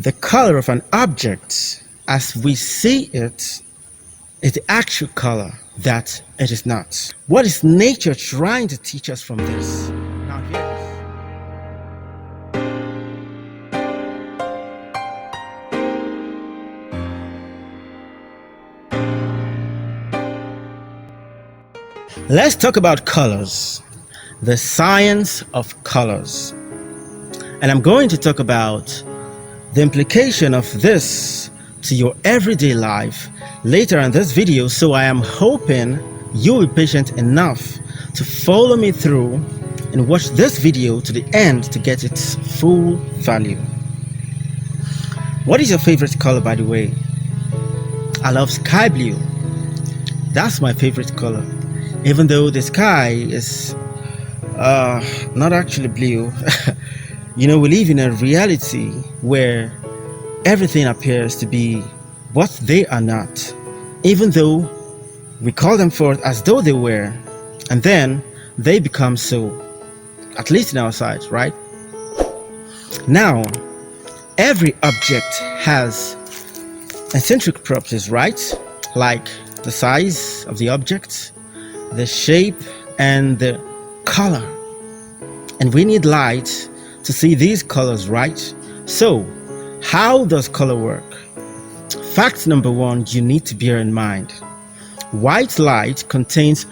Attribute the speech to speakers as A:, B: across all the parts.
A: The color of an object as we see it is the actual color that it is not. What is nature trying to teach us from this? Now here it is. Let's talk about colors, the science of colors. And I'm going to talk about the implication of this to your everyday life later in this video, so I am hoping you'll be patient enough to follow me through and watch this video to the end to get its full value. What is your favorite color, by the way? I love sky blue. That's my favorite color. Even though the sky is not actually blue. You know, we live in a reality where everything appears to be what they are not, even though we call them forth as though they were, and then they become so, at least in our sight, right? Now, every object has eccentric properties, right? Like the size of the object, the shape, and the color. And we need light to see these colors, right? So, how does color work? Fact number one you need to bear in mind. White light contains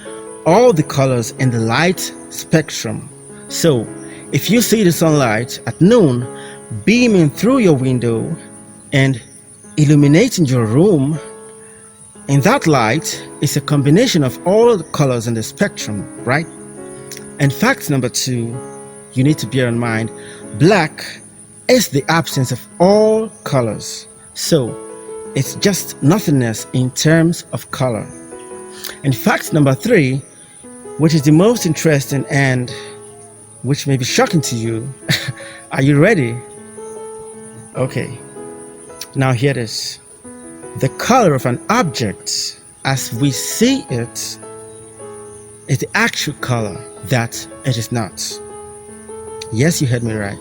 A: all the colors in the light spectrum. So, if you see the sunlight at noon beaming through your window and illuminating your room, in that light is a combination of all the colors in the spectrum, right? And fact number two you need to bear in mind, black is the absence of all colors. So it's just nothingness in terms of color. And fact number three, which is the most interesting and which may be shocking to you, are you ready? Okay, now here it is. The color of an object as we see it is the actual color that it is not. Yes, you heard me right.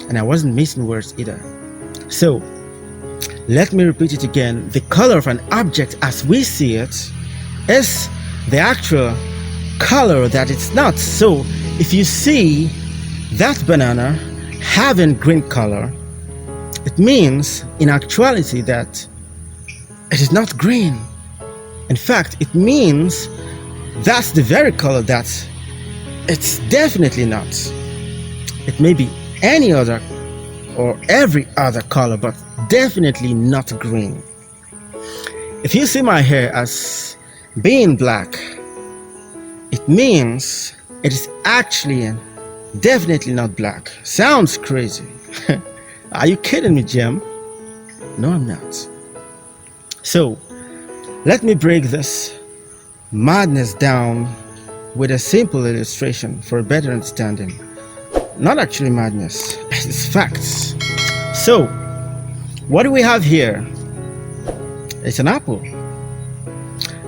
A: And I wasn't missing words either. So, let me repeat it again. The color of an object as we see it is the actual color that it's not. So, if you see that banana having green color, it means in actuality that it is not green. In fact, it means that's the very color that it's definitely not. It may be any other or every other color, but definitely not green. If you see my hair as being black, it means it is actually definitely not black. Sounds crazy. Are you kidding me, Jim? No, I'm not. So, let me break this madness down with a simple illustration for a better understanding. Not actually madness, it's facts. So, what do we have here? It's an apple.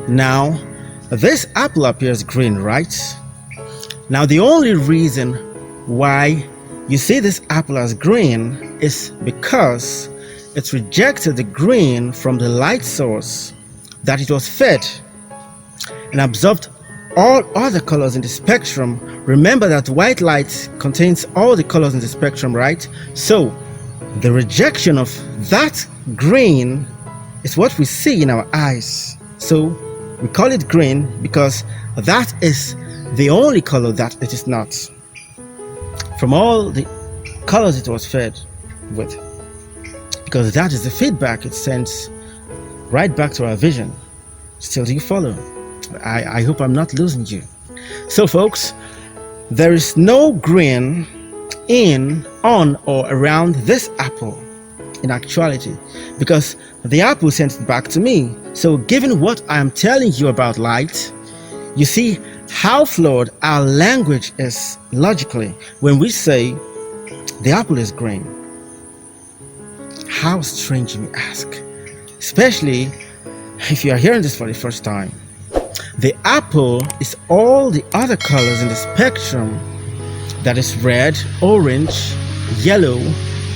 A: Now, this apple appears green, right? Now, the only reason why you see this apple as green is because it rejected the green from the light source that it was fed and absorbed all other colors in the spectrum. Remember that white light contains all the colors in the spectrum, right? So the rejection of that green is what we see in our eyes. So we call it green because that is the only color that it is not, from all the colors it was fed with, because that is the feedback it sends right back to our vision. Still, do you follow? I hope I'm not losing you. So folks, there is no green in, on, or around this apple in actuality, because the apple sent it back to me. So given what I am telling you about light, you see how flawed our language is logically when we say the apple is green. How strange, you may ask, especially if you are hearing this for the first time. The apple is all the other colors in the spectrum, that is red, orange, yellow,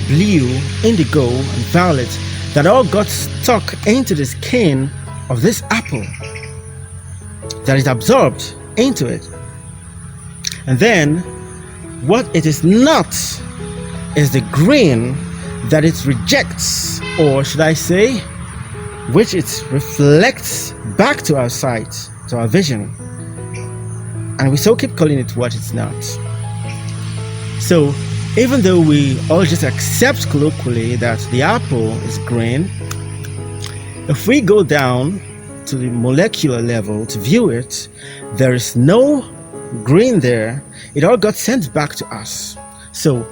A: blue, indigo, and violet that all got stuck into the skin of this apple that is absorbed into it. And then what it is not is the green that it rejects, or should I say, which it reflects back to our sight, to our vision. And we so keep calling it what it's not. So even though we all just accept colloquially that the apple is green, if we go down to the molecular level to view it, there is no green there. It all got sent back to us. So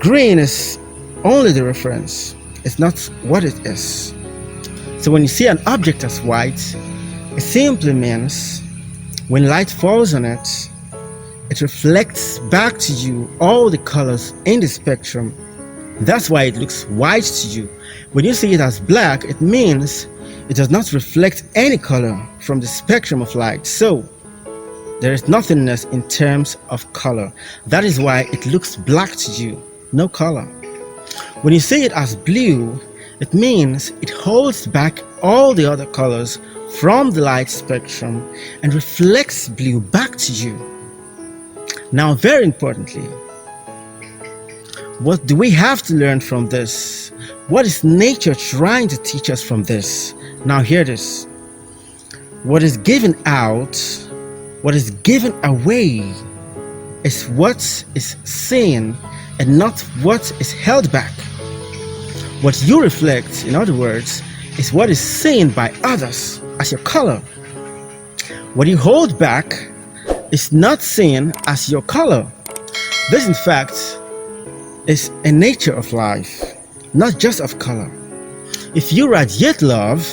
A: green is only the reference. It's not what it is. So when you see an object as white, it simply means when light falls on it, it reflects back to you all the colors in the spectrum. That's why it looks white to you. When you see it as black, it means it does not reflect any color from the spectrum of light. So there is nothingness in terms of color. That is why it looks black to you, no color. When you see it as blue, it means it holds back all the other colors from the light spectrum and reflects blue back to you. Now, very importantly, what do we have to learn from this? What is nature trying to teach us from this? Now, hear this. What is given out, what is given away, is what is seen and not what is held back. What you reflect, in other words, is what is seen by others as your color. What you hold back is not seen as your color. This, in fact, is a nature of life, not just of color. If you radiate love,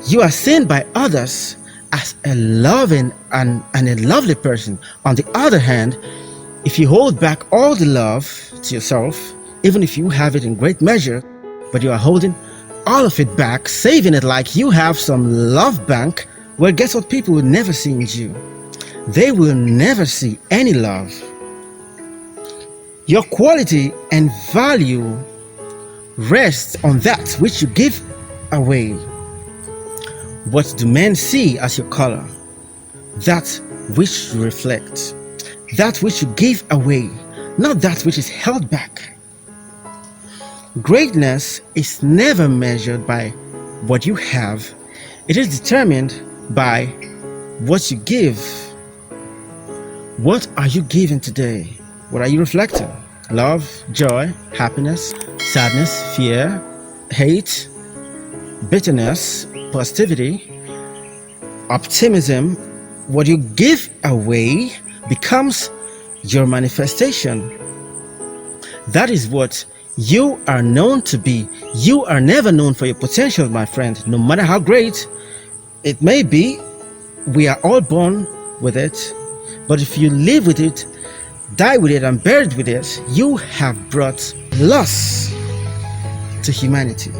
A: you are seen by others as a loving and a lovely person. On the other hand, if you hold back all the love to yourself, even if you have it in great measure, but you are holding all of it back, saving it like you have some love bank, well, guess what people will never see in you? They will never see any love. Your quality and value rests on that which you give away. What do men see as your color? That which you reflect. That which you give away, not that which is held back. Greatness is never measured by what you have. It is determined by what you give. What are you giving today? What are you reflecting? Love, joy, happiness, sadness, fear, hate, bitterness, positivity, optimism. What you give away becomes your manifestation. That is what you are known to be. You are never known for your potential, my friend, no matter how great it may be. We are all born with it, but if you live with it, die with it, and buried with it, you have brought loss to humanity.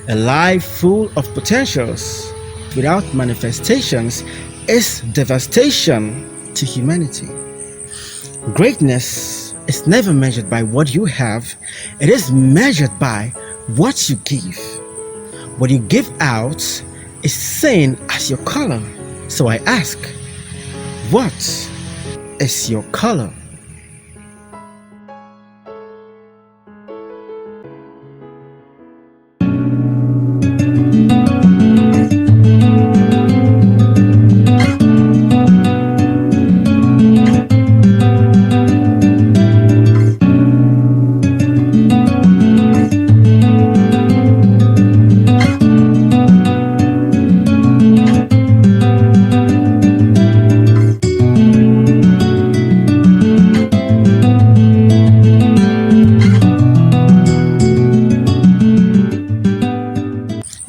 A: A life full of potentials without manifestations is devastation to humanity. Greatness is never measured by what you have. It is measured by what you give. What you give out is seen as your color. So I ask, what is your color?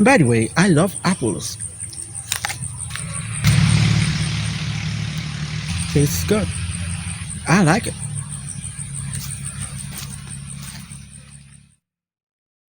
A: By the way, I love apples. Tastes good. I like it.